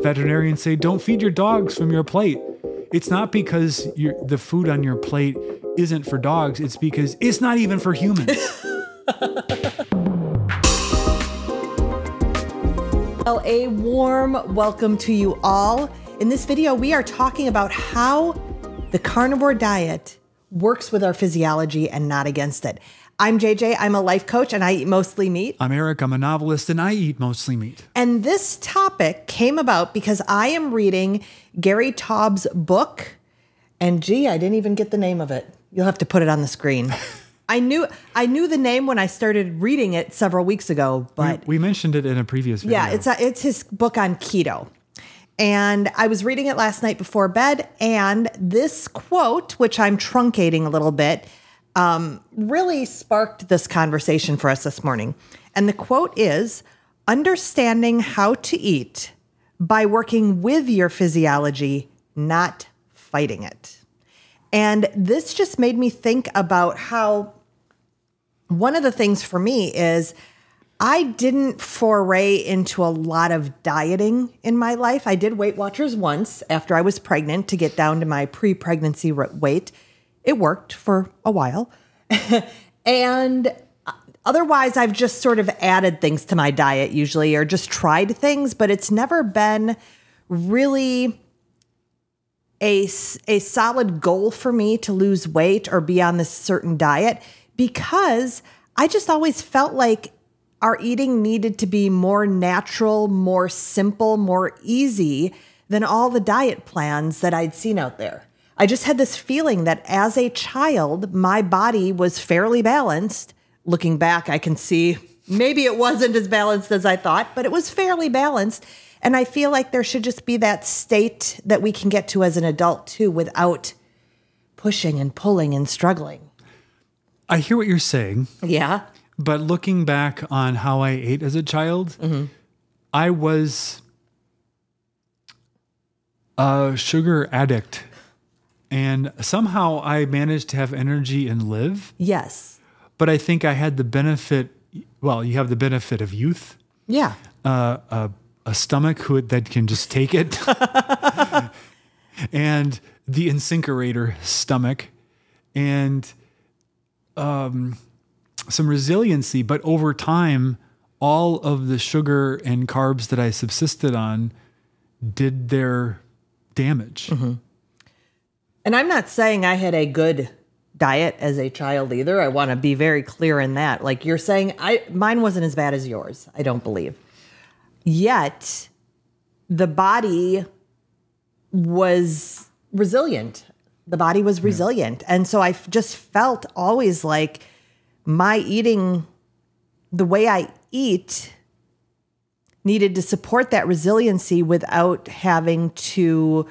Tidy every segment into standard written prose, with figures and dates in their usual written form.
veterinarians say, don't feed your dogs from your plate. It's not because the food on your plate isn't for dogs. It's because it's not even for humans. Well, a warm welcome to you all. In this video, we are talking about how the carnivore diet works with our physiology and not against it. I'm JJ, I'm a life coach and I eat mostly meat. I'm Eric, I'm a novelist and I eat mostly meat. And this topic came about because I am reading Gary Taub's book. And gee, I didn't even get the name of it. You'll have to put it on the screen. I knew the name when I started reading it several weeks ago, but we mentioned it in a previous video. Yeah, it's his book on keto. And I was reading it last night before bed, and this quote, which I'm truncating a little bit, really sparked this conversation for us this morning. And the quote is, understanding how to eat by working with your physiology, not fighting it. And this just made me think about how one of the things for me is I didn't foray into a lot of dieting in my life. I did Weight Watchers once after I was pregnant to get down to my pre-pregnancy weight. It worked for a while. And otherwise, I've just sort of added things to my diet usually or just tried things, but it's never been really a solid goal for me to lose weight or be on this certain diet because I just always felt like our eating needed to be more natural, more simple, more easy than all the diet plans that I'd seen out there. I just had this feeling that as a child, my body was fairly balanced. Looking back, I can see maybe it wasn't as balanced as I thought, but it was fairly balanced. And I feel like there should just be that state that we can get to as an adult too, without pushing and pulling and struggling. I hear what you're saying. Yeah. But looking back on how I ate as a child, I was a sugar addict. And somehow I managed to have energy and live. Yes. But I think I had the benefit, well, you have the benefit of youth. Yeah. A stomach that can just take it. And the incinerator stomach. And some resiliency, but over time, all of the sugar and carbs that I subsisted on did their damage. And I'm not saying I had a good diet as a child either. I want to be very clear in that. Like you're saying, mine wasn't as bad as yours, I don't believe. Yet, the body was resilient. The body was resilient. And so I just felt always like my eating, the way I eat, needed to support that resiliency without having to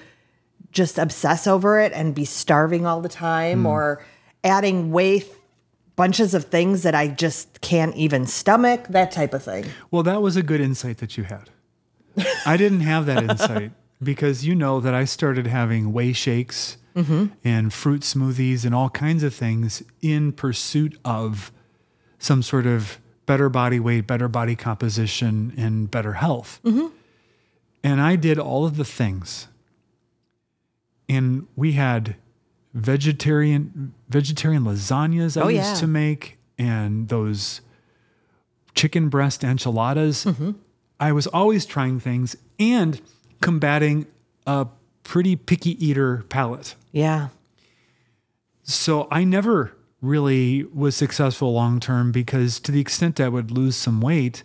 just obsess over it and be starving all the time or adding bunches of things that I just can't even stomach, that type of thing. Well, that was a good insight that you had. I didn't have that insight because you know that I started having whey shakes and fruit smoothies and all kinds of things in pursuit of some sort of better body weight, better body composition, and better health. And I did all of the things. And we had vegetarian lasagnas I used to make, and those chicken breast enchiladas. I was always trying things and combating a pretty picky eater palate. Yeah. So I never really was successful long-term because to the extent I would lose some weight,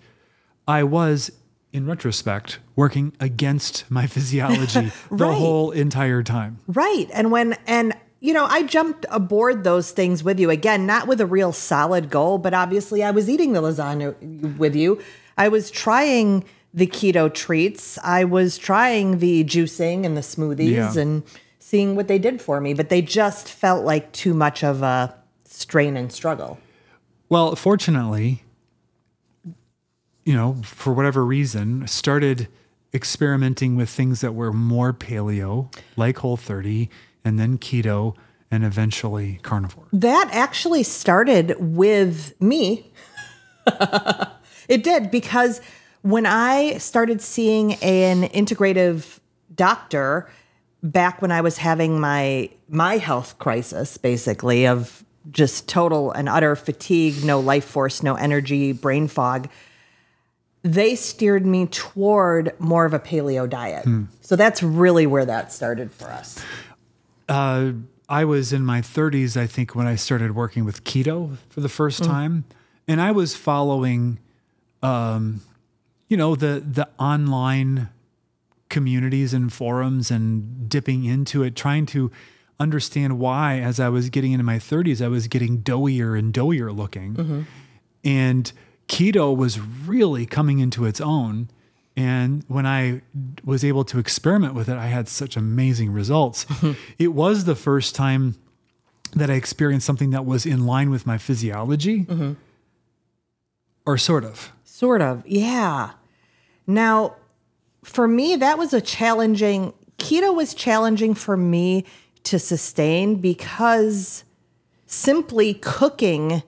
I was, in retrospect, working against my physiology the whole entire time. Right. And you know, I jumped aboard those things with you. Again, not with a real solid goal, but obviously I was eating the lasagna with you. I was trying the keto treats. I was trying the juicing and the smoothies and seeing what they did for me, but they just felt like too much of a strain and struggle. Well, fortunately, you know, for whatever reason, started experimenting with things that were more paleo, like Whole30, and then keto, and eventually carnivore. That actually started with me. It did, because When I started seeing an integrative doctor back when I was having my health crisis, basically, of just total and utter fatigue, no life force, no energy, brain fog, they steered me toward more of a paleo diet. So that's really where that started for us. I was in my 30s, I think, when I started working with keto for the first time. And I was following, the online communities and forums and dipping into it, trying to understand why, as I was getting into my 30s, I was getting doughier and doughier looking. And keto was really coming into its own. And when I was able to experiment with it, I had such amazing results. It was the first time that I experienced something that was in line with my physiology, or sort of. Sort of, yeah. Now, for me, that was keto was challenging for me to sustain because simply cooking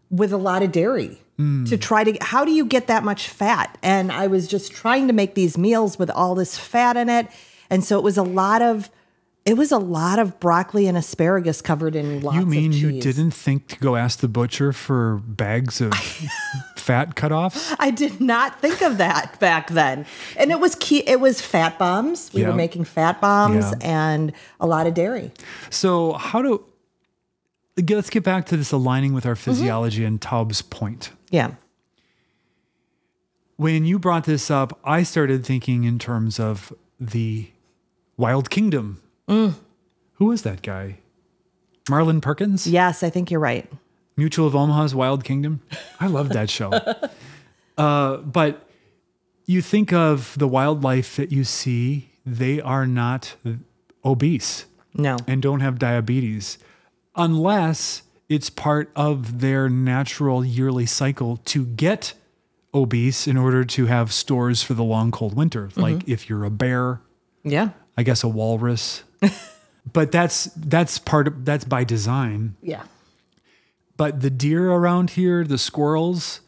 with a lot of dairy to try to, how do you get that much fat? And I was just trying to make these meals with all this fat in it. And so it was a lot of broccoli and asparagus covered in lots of cheese. You mean you didn't think to go ask the butcher for bags of fat cutoffs? I did not think of that back then. And it was fat bombs. We were making fat bombs and a lot of dairy. So let's get back to this aligning with our physiology and Taub's point. Yeah. When you brought this up, I started thinking in terms of the Wild Kingdom. Who was that guy? Marlon Perkins? Yes, I think you're right. Mutual of Omaha's Wild Kingdom. I love that show. But you think of the wildlife that you see, they are not obese. No. And don't have diabetes. Unless it's part of their natural yearly cycle to get obese in order to have stores for the long, cold winter. Like if you're a bear, I guess a walrus. But that's by design. Yeah. But the deer around here, the squirrels,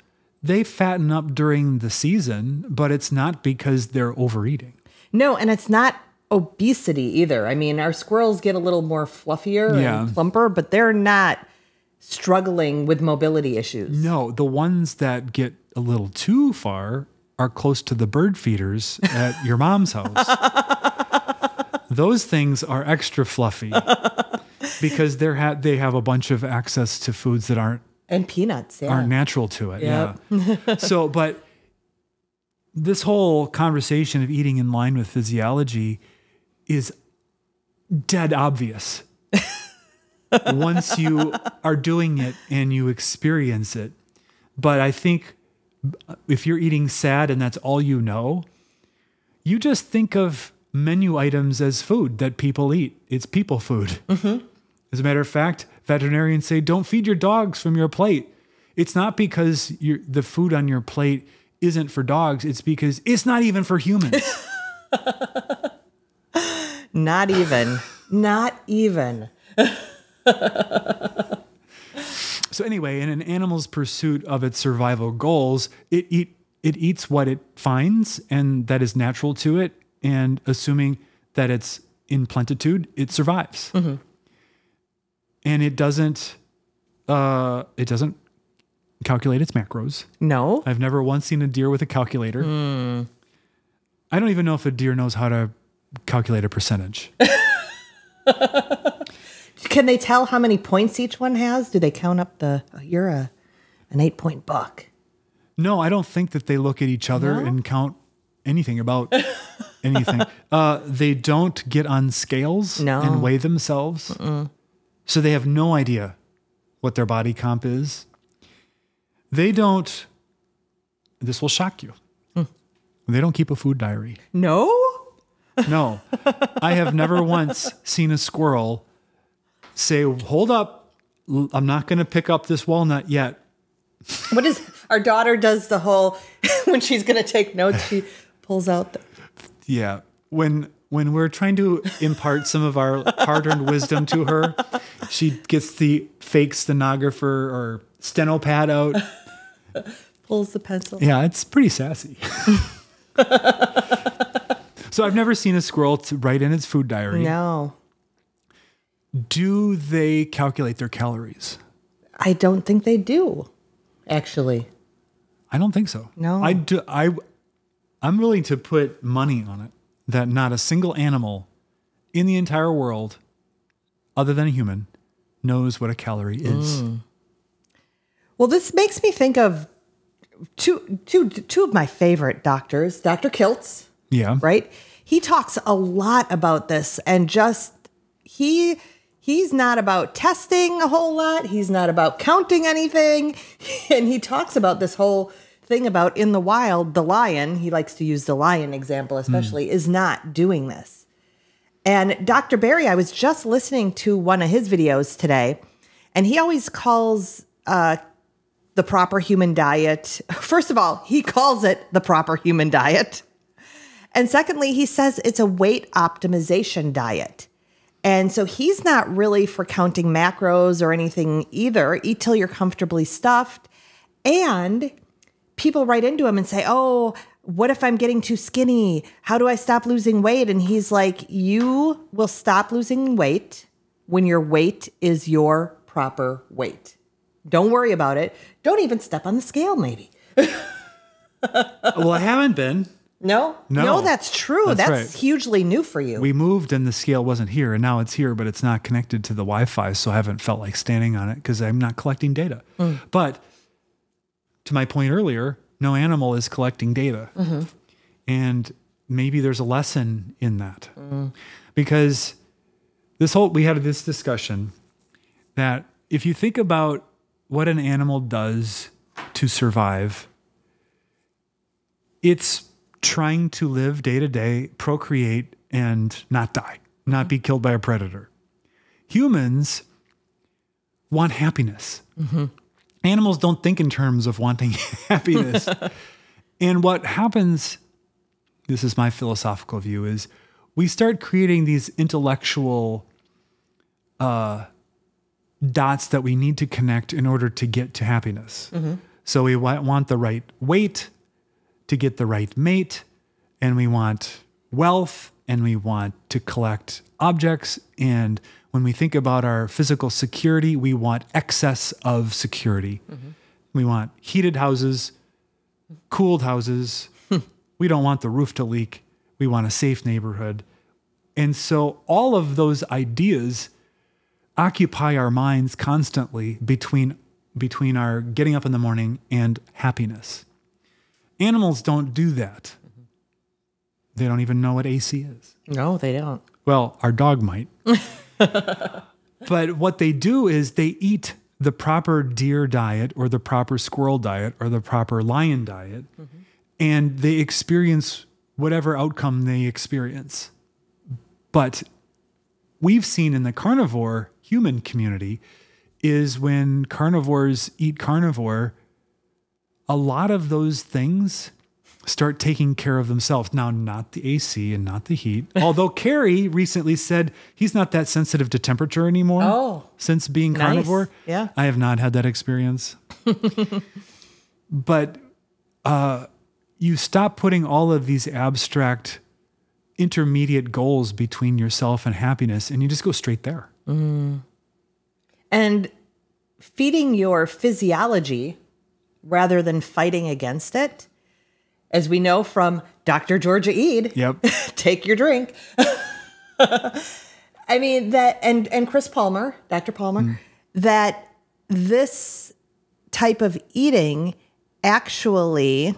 they fatten up during the season, but it's not because they're overeating. No, and it's not obesity either. I mean, our squirrels get a little more fluffier and plumper, but they're not struggling with mobility issues. No, the ones that get a little too far are close to the bird feeders at your mom's house. Those things are extra fluffy because they have a bunch of access to foods that aren't peanuts, aren't natural to it. Yep. Yeah. So, but this whole conversation of eating in line with physiology is dead obvious once you are doing it and you experience it. But I think if you're eating sad and that's all you know, you just think of menu items as food that people eat. It's people food. As a matter of fact, veterinarians say, don't feed your dogs from your plate. It's not because the food on your plate isn't for dogs. It's because it's not even for humans. Not even. Not even. So anyway, in an animal's pursuit of its survival goals, it eats what it finds and that is natural to it. And assuming that it's in plentitude, it survives. And it doesn't calculate its macros. No. I've never once seen a deer with a calculator. I don't even know if a deer knows how to calculate a percentage. Can they tell how many points each one has? Do they count up you're an 8-point buck? No, I don't think that they look at each other and count anything about anything. They don't get on scales and weigh themselves. So they have no idea what their body comp is. They don't, this will shock you. They don't keep a food diary. No? No. I have never once seen a squirrel say, hold up, I'm not going to pick up this walnut yet. What is, our daughter does the whole, when she's going to take notes, she pulls out Yeah. When we're trying to impart some of our hard-earned wisdom to her, she gets the fake stenographer or steno pad out. Pulls the pencil. Yeah, it's pretty sassy. So I've never seen a squirrel write in its food diary. No. Do they calculate their calories? I don't think they do, actually. I don't think so. No. I'm willing to put money on it that not a single animal in the entire world, other than a human, knows what a calorie is. Well, this makes me think of two of my favorite doctors, Dr. Kiltz. Yeah. Right? He talks a lot about this, and just he's not about testing a whole lot. He's not about counting anything. And he talks about this whole thing about in the wild, the lion, he likes to use the lion example especially, is not doing this. And Dr. Berry, I was just listening to one of his videos today, and he always calls the proper human diet. First of all, he calls it the proper human diet. And secondly, he says it's a weight optimization diet. And so he's not really for counting macros or anything either. Eat till you're comfortably stuffed. And people write into him and say, oh, what if I'm getting too skinny? How do I stop losing weight? And he's like, you will stop losing weight when your weight is your proper weight. Don't worry about it. Don't even step on the scale, maybe. Well, I haven't been. No, that's true. That's right. hugely new for you. We moved and the scale wasn't here, and now it's here, but it's not connected to the Wi-Fi, so I haven't felt like standing on it because I'm not collecting data. But to my point earlier, no animal is collecting data. And maybe there's a lesson in that. Because we had this discussion that if you think about what an animal does to survive, it's trying to live day to day, procreate, and not die, not be killed by a predator. Humans want happiness. Animals don't think in terms of wanting happiness. And what happens, this is my philosophical view, is we start creating these intellectual dots that we need to connect in order to get to happiness. So we want the right weight to get the right mate, and we want wealth, and we want to collect objects. And when we think about our physical security, we want excess of security. We want heated houses, cooled houses. We don't want the roof to leak. We want a safe neighborhood. And so all of those ideas occupy our minds constantly between our getting up in the morning and happiness. Animals don't do that. They don't even know what AC is. No, they don't. Well, our dog might. But what they do is they eat the proper deer diet or the proper squirrel diet or the proper lion diet, and they experience whatever outcome they experience. But we've seen in the carnivore human community is when carnivores eat carnivore, a lot of those things start taking care of themselves. Now, not the AC and not the heat. Although Carrie recently said he's not that sensitive to temperature anymore since being carnivore. Yeah. I have not had that experience. But you stop putting all of these abstract intermediate goals between yourself and happiness, and you just go straight there. And feeding your physiology rather than fighting against it, as we know from Dr. Georgia Ede, take your drink. I mean, that, and Chris Palmer, Dr. Palmer, that this type of eating actually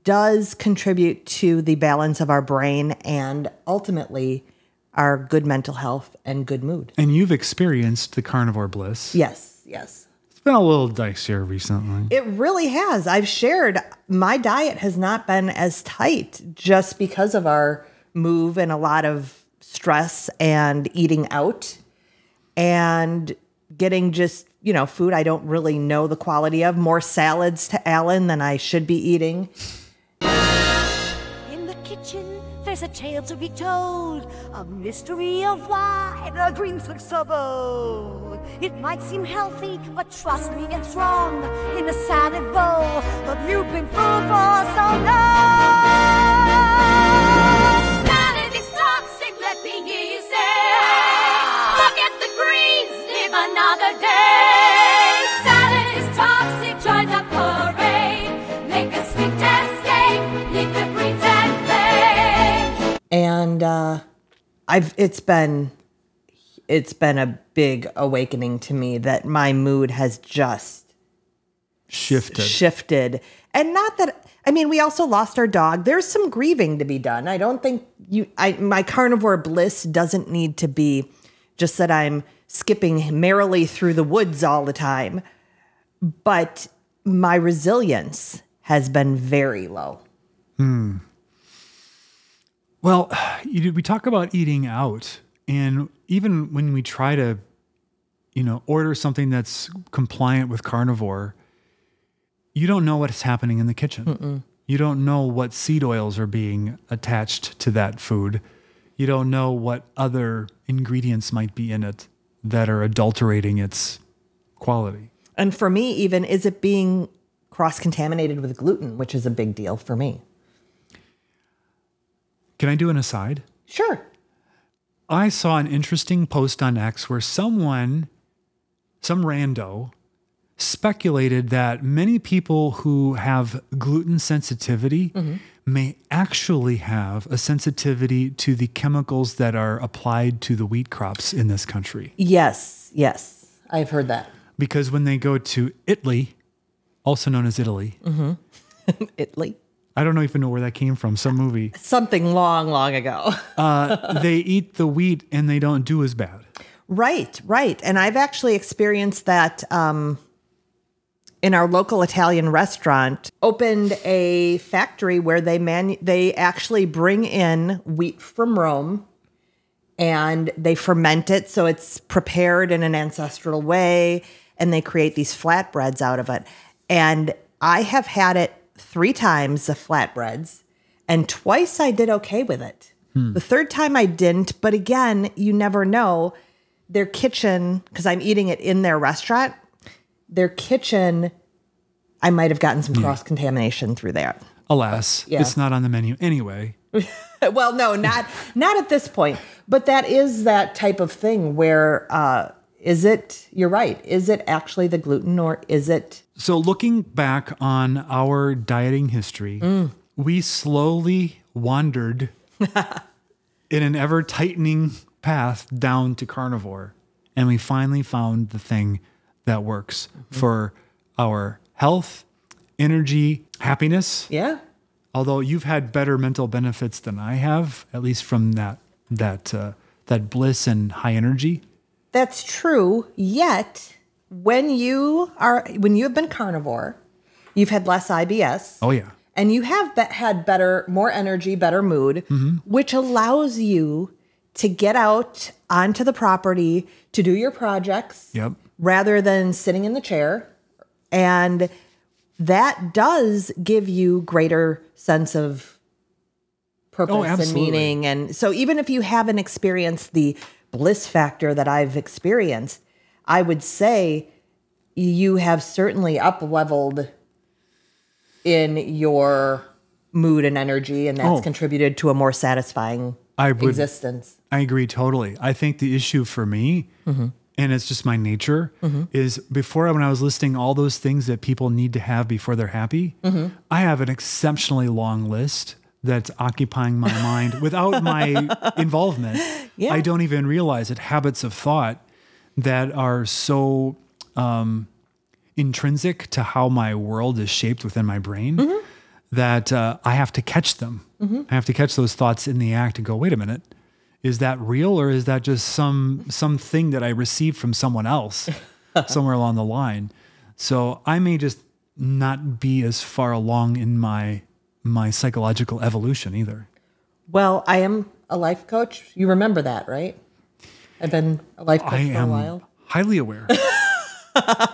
does contribute to the balance of our brain and ultimately our good mental health and good mood. And you've experienced the carnivore bliss. Yes, yes. It's been a little dicier recently. It really has. I've shared my diet has not been as tight just because of our move and a lot of stress and eating out and getting just, food I don't really know the quality of, more salads to Alan than I should be eating. In the kitchen, there's There's a tale to be told, a mystery of why the greens look so bold. It might seem healthy, but trust me, it's wrong in a salad bowl. But you've been fooled for so long. Salad is toxic, let me hear you say. Forget the greens, live another day. Salad is toxic, join the parade. Make a sweet escape, leave the greens and play. And it's been a big awakening to me that my mood has just shifted. And not that, I mean, we also lost our dog. There's some grieving to be done. I don't think my carnivore bliss doesn't need to be just that I'm skipping merrily through the woods all the time. But my resilience has been very low. Well, we talk about eating out, and even when we try to, order something that's compliant with carnivore, you don't know what's happening in the kitchen. Mm-mm. You don't know what seed oils are being attached to that food. You don't know what other ingredients might be in it that are adulterating its quality. And for me, even, is it being cross-contaminated with gluten, which is a big deal for me. Can I do an aside? Sure. I saw an interesting post on X where some rando, speculated that many people who have gluten sensitivity may actually have a sensitivity to the chemicals that are applied to the wheat crops in this country. Yes, I've heard that. Because when they go to Italy, also known as Italy. Italy? I don't even know where that came from. Some movie. Something long, long ago. They eat the wheat and they don't do as bad. Right. And I've actually experienced that in our local Italian restaurant. Opened a factory where they actually bring in wheat from Rome and they ferment it so it's prepared in an ancestral way, and they create these flatbreads out of it. And I have had it 3 times, the flatbreads, and twice I did okay with it. The third time I didn't, but again, you never know. Their kitchen, because I'm eating it in their restaurant, their kitchen, I might have gotten some cross-contamination through there. Alas, it's not on the menu anyway. Well, no, not at this point. But that is that type of thing where, you're right, is it actually the gluten, or is it? So looking back on our dieting history, we slowly wandered in an ever-tightening path down to carnivore. And we finally found the thing that works for our health, energy, happiness. Yeah. Although you've had better mental benefits than I have, at least from that bliss and high energy. That's true. Yet, when you have been carnivore, you've had less IBS. Oh yeah. And you have had more energy, better mood, which allows you to get out onto the property to do your projects rather than sitting in the chair. And that does give you greater sense of purpose and meaning. And so even if you haven't experienced the bliss factor that I've experienced, I would say you have certainly up-leveled in your mood and energy, and that's contributed to a more satisfying existence. I agree totally. I think the issue for me, and it's just my nature, is before, when I was listing all those things that people need to have before they're happy, I have an exceptionally long list that's occupying my mind without my involvement. Yeah. I don't even realize it. Habits of thought that are so intrinsic to how my world is shaped within my brain that I have to catch them. I have to catch those thoughts in the act and go, wait a minute, is that real, or is that just something that I received from someone else somewhere along the line? So I may just not be as far along in my psychological evolution either. Well, I am a life coach. You remember that, right? I've been a life coach for a while. Highly aware.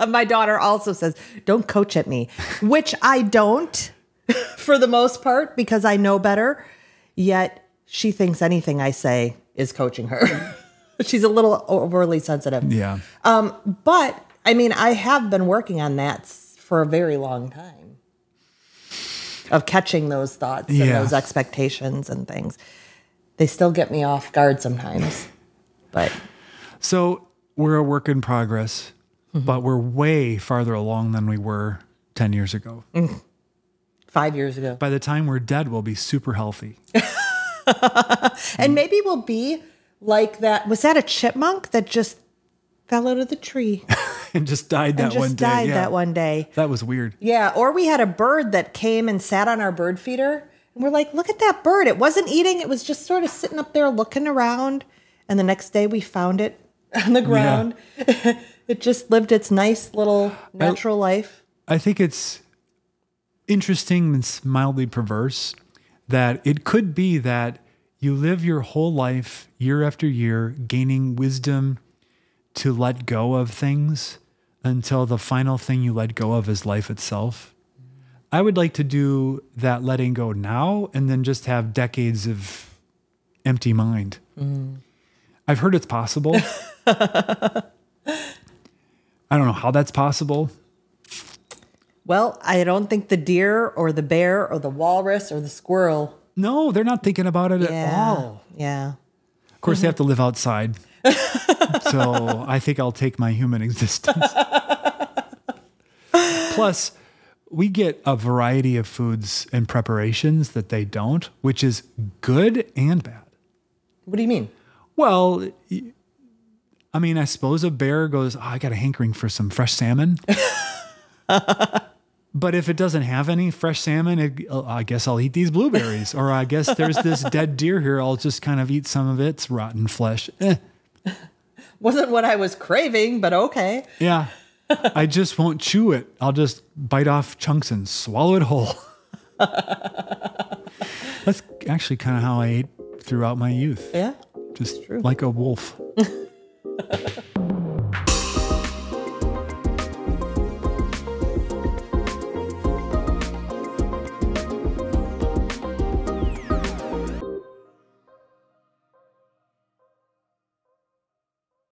My daughter also says, don't coach at me, which I don't for the most part because I know better. Yet she thinks anything I say is coaching her. She's a little overly sensitive. Yeah. But I mean, I have been working on that for a very long time of catching those thoughts and those expectations and things. They still get me off guard sometimes, but. So we're a work in progress, but we're way farther along than we were 10 years ago. 5 years ago. By the time we're dead, we'll be super healthy. And maybe we'll be like that. Was that a chipmunk that just fell out of the tree? And just died that one day. That one day. That was weird. Yeah. Or we had a bird that came and sat on our bird feeder. And we're like, look at that bird. It wasn't eating. It was just sort of sitting up there looking around. And the next day we found it on the ground. Yeah. It just lived its nice little natural life. I think it's interesting and mildly perverse that it could be that you live your whole life, year after year, gaining wisdom to let go of things until the final thing you let go of is life itself. I would like to do that letting go now and then just have decades of empty mind. I've heard it's possible. I don't know how that's possible. Well, I don't think the deer or the bear or the walrus or the squirrel. No, they're not thinking about it at all. Yeah. Of course, they have to live outside. So I think I'll take my human existence. Plus, we get a variety of foods and preparations that they don't, which is good and bad. What do you mean? Well, I mean, I suppose a bear goes, I got a hankering for some fresh salmon. But if it doesn't have any fresh salmon, I guess I'll eat these blueberries. Or I guess there's this dead deer here. I'll just kind of eat some of its rotten flesh. Wasn't what I was craving, but okay. Yeah. I just won't chew it. I'll just bite off chunks and swallow it whole. That's actually kind of how I ate throughout my youth. Yeah. Just like a wolf.